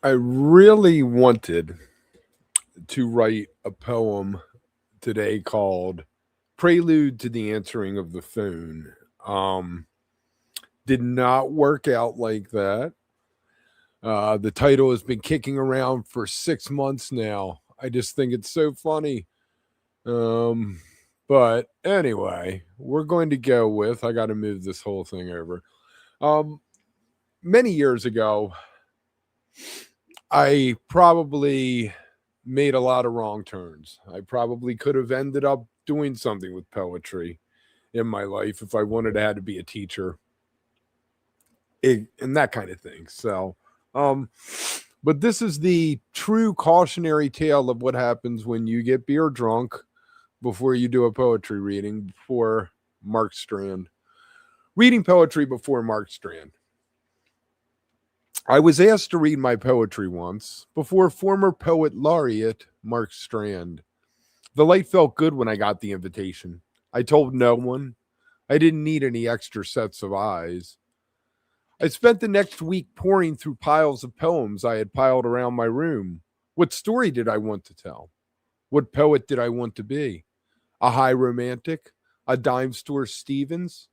I really wanted to write a poem today called Prelude to the Answering of the Phone. Um, did not work out like that. The title has been kicking around for 6 months now. I just think it's so funny. Um, but anyway, we're going to go with I got to move this whole thing over. Um, Many years ago, I probably made a lot of wrong turns. I probably could have ended up doing something with poetry in my life if I wanted to have to be a teacher and that kind of thing. Um, but this is the true cautionary tale of what happens when you get beer drunk before you do a poetry reading before Mark Strand. Reading poetry before Mark Strand. I was asked to read my poetry once before former poet laureate Mark Strand. The light felt good when I got the invitation. I told no one. I didn't need any extra sets of eyes. I spent the next week poring through piles of poems I had piled around my room. What story did I want to tell? What poet did I want to be? A high romantic? A dime store Stevens?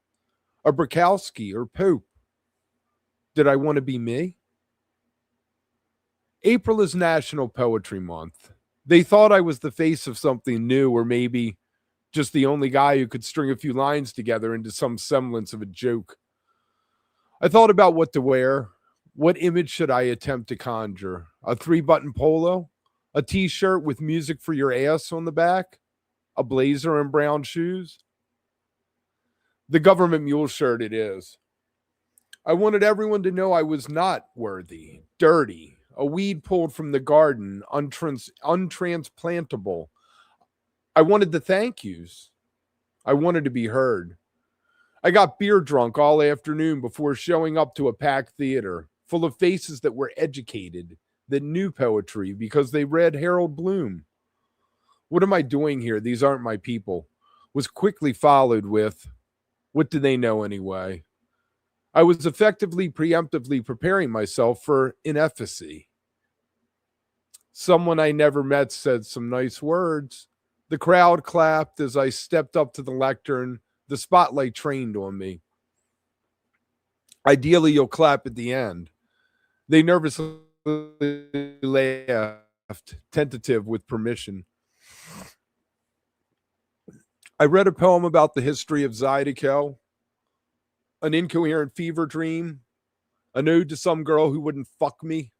A Bukowski or Pope? Did I want to be me? April is National Poetry Month. They thought I was the face of something new, or maybe just the only guy who could string a few lines together into some semblance of a joke. I thought about what to wear. What image should I attempt to conjure? A 3-button polo? A t-shirt with music for your ass on the back? A blazer and brown shoes? The government mule shirt it is. I wanted everyone to know I was not worthy, dirty, a weed pulled from the garden, untransplantable. I wanted the thank yous. I wanted to be heard. I got beer drunk all afternoon before showing up to a packed theater full of faces that were educated, that knew poetry because they read Harold Bloom. What am I doing here? These aren't my people. Was quickly followed with, what do they know anyway? I was effectively preemptively preparing myself for inefficacy. Someone I never met said some nice words. The crowd clapped as I stepped up to the lectern. The spotlight trained on me. Ideally, you'll clap at the end. They nervously laughed, tentative with permission. I read a poem about the history of Zydeco, an incoherent fever dream, an ode to some girl who wouldn't fuck me.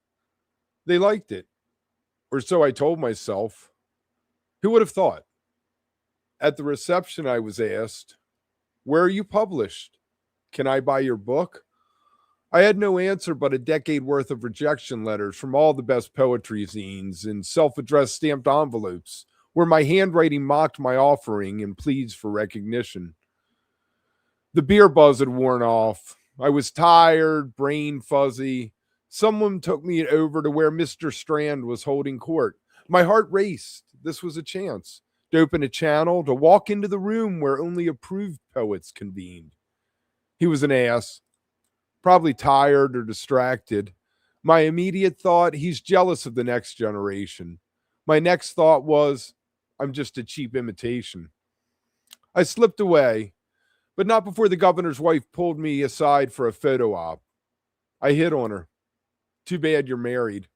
They liked it, or so I told myself. Who would have thought? At the reception, I was asked, where are you published? Can I buy your book? I had no answer but a decade worth of rejection letters from all the best poetry zines in self addressed stamped envelopes, where my handwriting mocked my offering and pleads for recognition. The beer buzz had worn off. I was tired, brain fuzzy. Someone took me over to where Mr. Strand was holding court. My heart raced. This was a chance to open a channel, to walk into the room where only approved poets convened. He was an ass, probably tired or distracted. My immediate thought, he's jealous of the next generation. My next thought was, I'm just a cheap imitation. I slipped away, but not before the governor's wife pulled me aside for a photo op. I hit on her. Too bad you're married.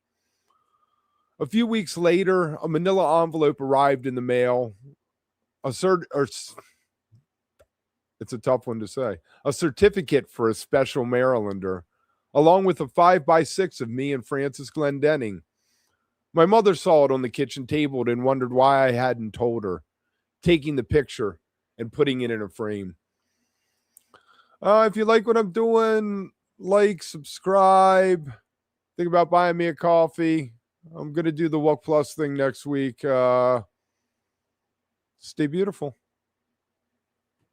A few weeks later, a manila envelope arrived in the mail. It's a tough one to say. A certificate for a special Marylander, along with a 5x6 of me and Francis Glendenning. My mother saw it on the kitchen table and wondered why I hadn't told her, taking the picture and putting it in a frame. If you like what I'm doing, like, subscribe, think about buying me a coffee. I'm going to do the Walk Plus thing next week. Stay beautiful.